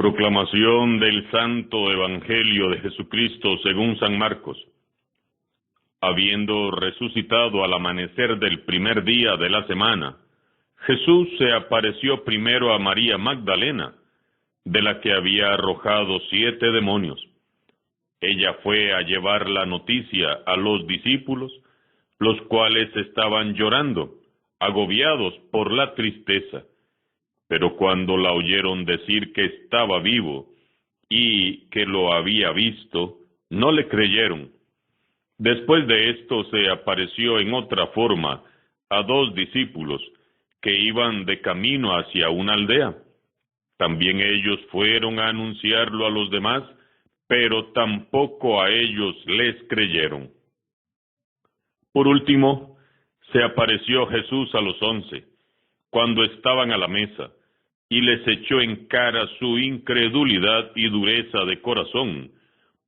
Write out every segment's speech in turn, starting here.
Proclamación del Santo Evangelio de Jesucristo según San Marcos. Habiendo resucitado al amanecer del primer día de la semana, Jesús se apareció primero a María Magdalena, de la que había arrojado 7 demonios. Ella fue a llevar la noticia a los discípulos, los cuales estaban llorando, agobiados por la tristeza. Pero cuando la oyeron decir que estaba vivo y que lo había visto, no le creyeron. Después de esto se apareció en otra forma a 2 discípulos que iban de camino hacia una aldea. También ellos fueron a anunciarlo a los demás, pero tampoco a ellos les creyeron. Por último, se apareció Jesús a los 11, cuando estaban a la mesa, y les echó en cara su incredulidad y dureza de corazón,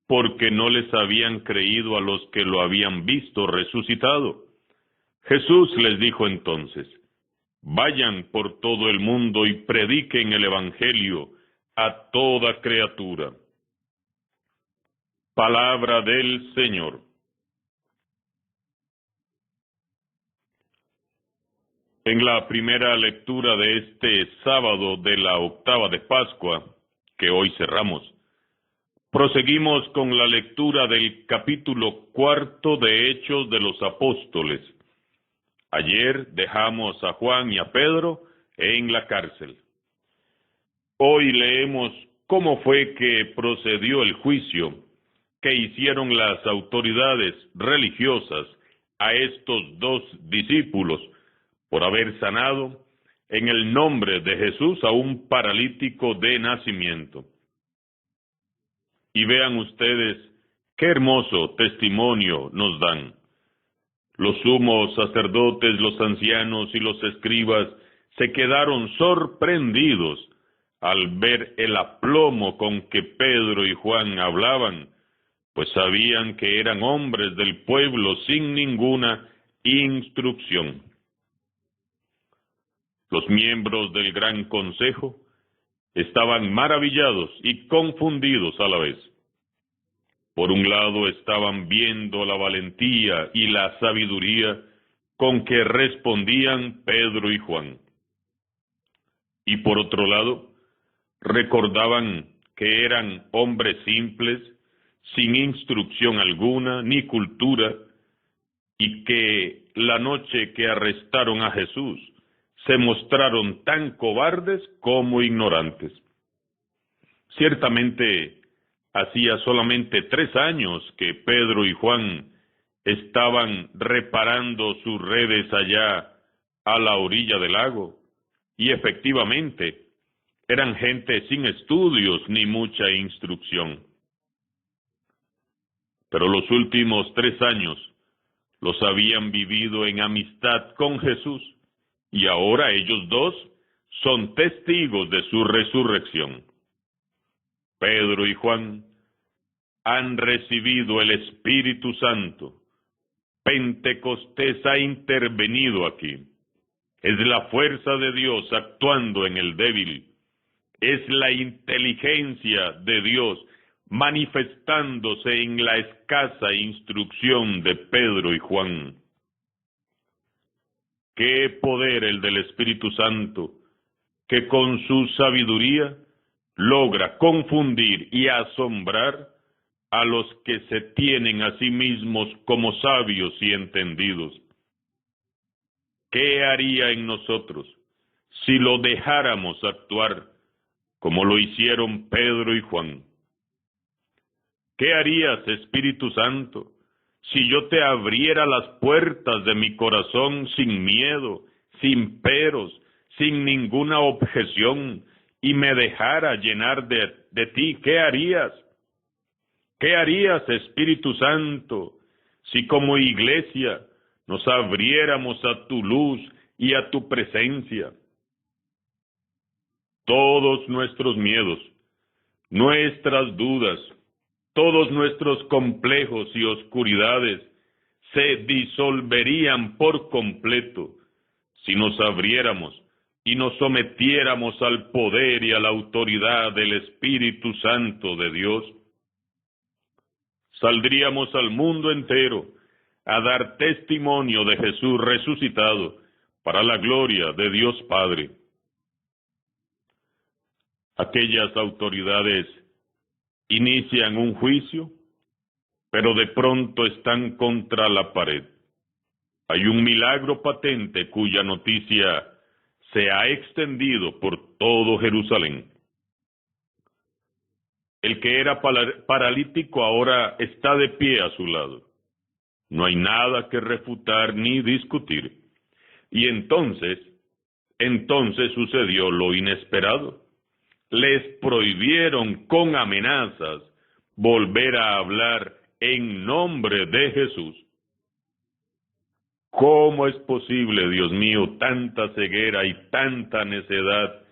porque no les habían creído a los que lo habían visto resucitado. Jesús les dijo entonces: vayan por todo el mundo y prediquen el Evangelio a toda criatura. Palabra del Señor. En la primera lectura de este sábado de la octava de Pascua, que hoy cerramos, proseguimos con la lectura del capítulo 4 de Hechos de los Apóstoles. Ayer dejamos a Juan y a Pedro en la cárcel. Hoy leemos cómo fue que procedió el juicio que hicieron las autoridades religiosas a estos 2 discípulos por haber sanado en el nombre de Jesús a un paralítico de nacimiento. Y vean ustedes qué hermoso testimonio nos dan. Los sumos sacerdotes, los ancianos y los escribas se quedaron sorprendidos al ver el aplomo con que Pedro y Juan hablaban, pues sabían que eran hombres del pueblo sin ninguna instrucción. Los miembros del Gran Consejo estaban maravillados y confundidos a la vez. Por un lado estaban viendo la valentía y la sabiduría con que respondían Pedro y Juan. Y por otro lado, recordaban que eran hombres simples, sin instrucción alguna ni cultura, y que la noche que arrestaron a Jesús se mostraron tan cobardes como ignorantes. Ciertamente, hacía solamente 3 años que Pedro y Juan estaban reparando sus redes allá a la orilla del lago, y efectivamente eran gente sin estudios ni mucha instrucción. Pero los últimos 3 años los habían vivido en amistad con Jesús, y ahora ellos 2 son testigos de su resurrección. Pedro y Juan han recibido el Espíritu Santo. Pentecostés ha intervenido aquí. Es la fuerza de Dios actuando en el débil. Es la inteligencia de Dios manifestándose en la escasa instrucción de Pedro y Juan. ¡Qué poder el del Espíritu Santo, que con su sabiduría logra confundir y asombrar a los que se tienen a sí mismos como sabios y entendidos! ¿Qué haría en nosotros si lo dejáramos actuar como lo hicieron Pedro y Juan? ¿Qué harías, Espíritu Santo, si yo te abriera las puertas de mi corazón sin miedo, sin peros, sin ninguna objeción, y me dejara llenar de ti? ¿Qué harías? ¿Qué harías, Espíritu Santo, si como iglesia nos abriéramos a tu luz y a tu presencia? Todos nuestros miedos, nuestras dudas, todos nuestros complejos y oscuridades se disolverían por completo si nos abriéramos y nos sometiéramos al poder y a la autoridad del Espíritu Santo de Dios, saldríamos al mundo entero a dar testimonio de Jesús resucitado para la gloria de Dios Padre. Aquellas autoridades inician un juicio, pero de pronto están contra la pared. Hay un milagro patente cuya noticia se ha extendido por todo Jerusalén. El que era paralítico ahora está de pie a su lado. No hay nada que refutar ni discutir. Y entonces sucedió lo inesperado. Les prohibieron con amenazas volver a hablar en nombre de Jesús. ¿Cómo es posible, Dios mío, tanta ceguera y tanta necedad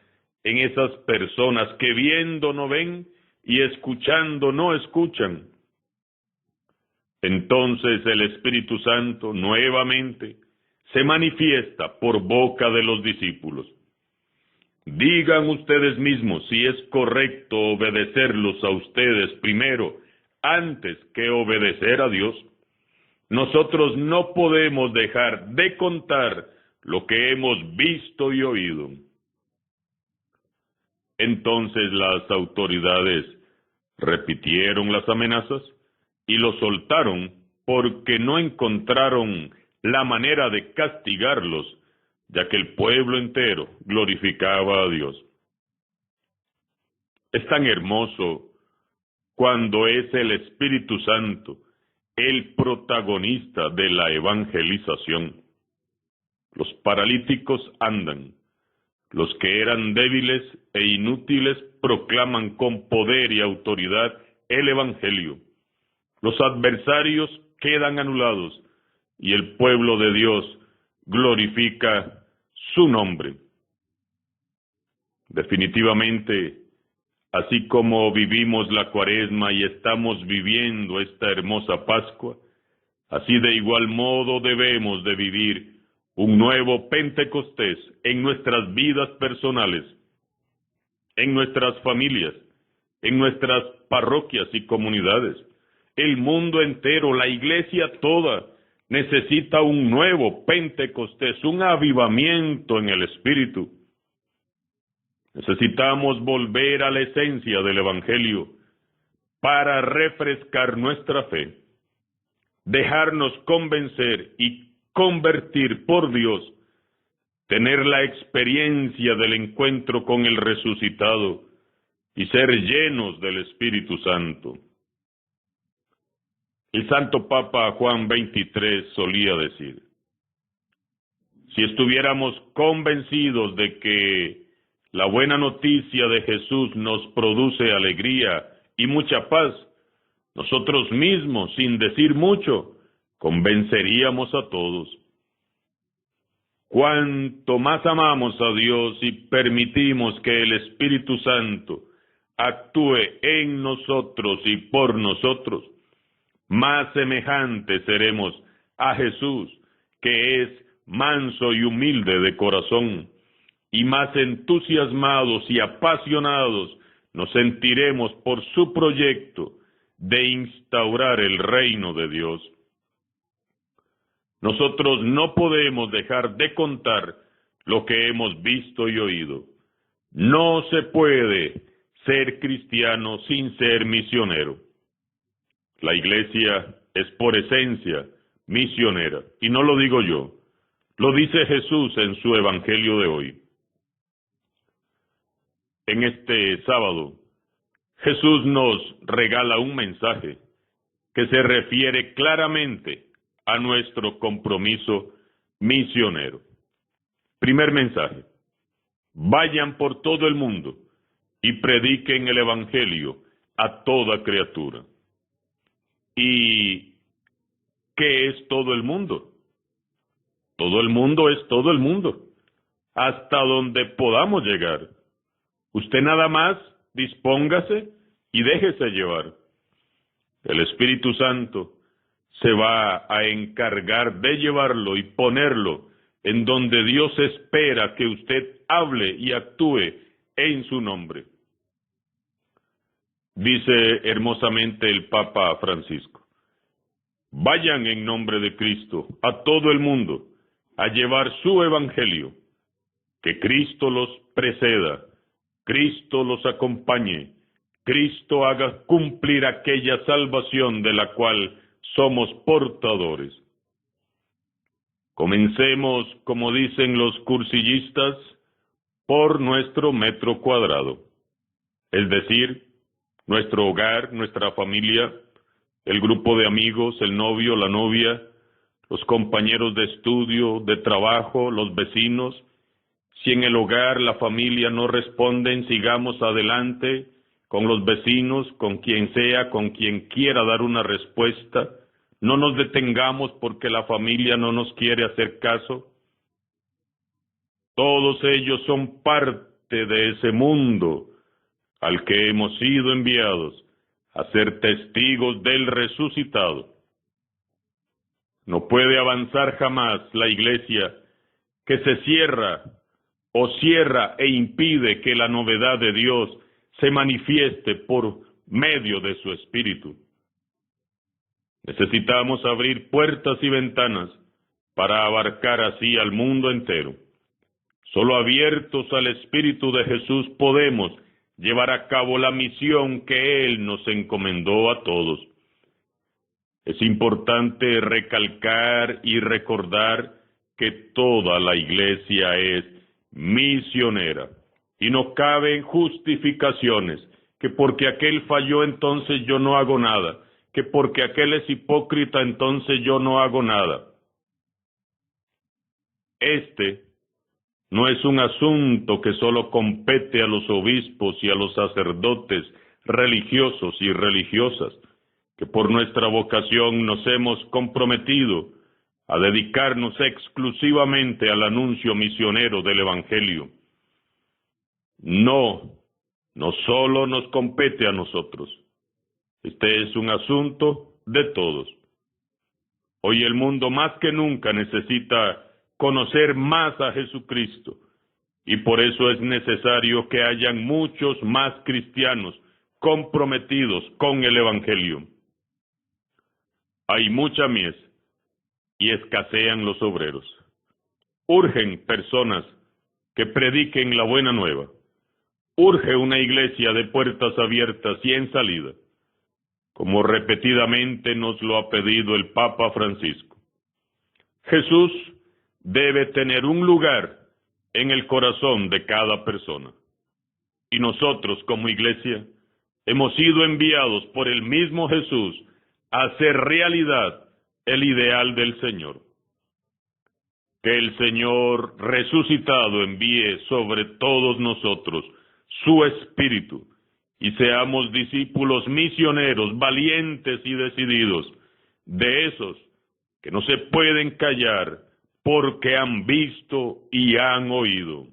en esas personas que viendo no ven y escuchando no escuchan? Entonces el Espíritu Santo nuevamente se manifiesta por boca de los discípulos. Digan ustedes mismos si es correcto obedecerlos a ustedes primero, antes que obedecer a Dios. Nosotros no podemos dejar de contar lo que hemos visto y oído. Entonces las autoridades repitieron las amenazas y lo soltaron porque no encontraron la manera de castigarlos, ya que el pueblo entero glorificaba a Dios. Es tan hermoso cuando es el Espíritu Santo el protagonista de la evangelización. Los paralíticos andan, los que eran débiles e inútiles proclaman con poder y autoridad el Evangelio. Los adversarios quedan anulados y el pueblo de Dios glorifica su nombre. Definitivamente, así como vivimos la Cuaresma y estamos viviendo esta hermosa Pascua, así de igual modo debemos de vivir un nuevo Pentecostés en nuestras vidas personales, en nuestras familias, en nuestras parroquias y comunidades. El mundo entero, la iglesia toda, necesita un nuevo Pentecostés, un avivamiento en el Espíritu. Necesitamos volver a la esencia del Evangelio para refrescar nuestra fe, dejarnos convencer y convertir por Dios, tener la experiencia del encuentro con el resucitado y ser llenos del Espíritu Santo. El Santo Papa Juan XXIII solía decir: si estuviéramos convencidos de que la buena noticia de Jesús nos produce alegría y mucha paz, nosotros mismos, sin decir mucho, convenceríamos a todos. Cuanto más amamos a Dios y permitimos que el Espíritu Santo actúe en nosotros y por nosotros, más semejantes seremos a Jesús, que es manso y humilde de corazón, y más entusiasmados y apasionados nos sentiremos por su proyecto de instaurar el reino de Dios. Nosotros no podemos dejar de contar lo que hemos visto y oído. No se puede ser cristiano sin ser misionero. La iglesia es por esencia misionera, y no lo digo yo, lo dice Jesús en su evangelio de hoy. En este sábado, Jesús nos regala un mensaje que se refiere claramente a nuestro compromiso misionero. Primer mensaje: vayan por todo el mundo y prediquen el evangelio a toda criatura. ¿Y qué es todo el mundo? Todo el mundo es todo el mundo, hasta donde podamos llegar. Usted nada más dispóngase y déjese llevar. El Espíritu Santo se va a encargar de llevarlo y ponerlo en donde Dios espera que usted hable y actúe en su nombre. Dice hermosamente el Papa Francisco: vayan en nombre de Cristo a todo el mundo a llevar su evangelio, que Cristo los preceda, Cristo los acompañe, Cristo haga cumplir aquella salvación de la cual somos portadores. Comencemos, como dicen los cursillistas, por nuestro metro cuadrado, es decir, nuestro hogar, nuestra familia, el grupo de amigos, el novio, la novia, los compañeros de estudio, de trabajo, los vecinos. Si en el hogar, la familia no responden, sigamos adelante con los vecinos, con quien sea, con quien quiera dar una respuesta. No nos detengamos porque la familia no nos quiere hacer caso. Todos ellos son parte de ese mundo al que hemos sido enviados a ser testigos del resucitado. No puede avanzar jamás la Iglesia que se cierra o cierra e impide que la novedad de Dios se manifieste por medio de su Espíritu. Necesitamos abrir puertas y ventanas para abarcar así al mundo entero. Solo abiertos al Espíritu de Jesús podemos llevar a cabo la misión que Él nos encomendó a todos. Es importante recalcar y recordar que toda la Iglesia es misionera y no caben justificaciones, que porque aquel falló entonces yo no hago nada, que porque aquel es hipócrita entonces yo no hago nada. Este no es un asunto que solo compete a los obispos y a los sacerdotes religiosos y religiosas, que por nuestra vocación nos hemos comprometido a dedicarnos exclusivamente al anuncio misionero del Evangelio. No solo nos compete a nosotros. Este es un asunto de todos. Hoy el mundo más que nunca necesita conocer más a Jesucristo, y por eso es necesario que hayan muchos más cristianos comprometidos con el Evangelio. Hay mucha mies y escasean los obreros. Urgen personas que prediquen la buena nueva. Urge una iglesia de puertas abiertas y en salida, como repetidamente nos lo ha pedido el Papa Francisco. Jesús debe tener un lugar en el corazón de cada persona. Y nosotros, como iglesia, hemos sido enviados por el mismo Jesús a hacer realidad el ideal del Señor. Que el Señor resucitado envíe sobre todos nosotros su Espíritu y seamos discípulos misioneros, valientes y decididos, de esos que no se pueden callar porque han visto y han oído.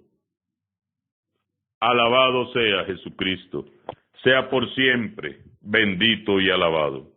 Alabado sea Jesucristo, sea por siempre bendito y alabado.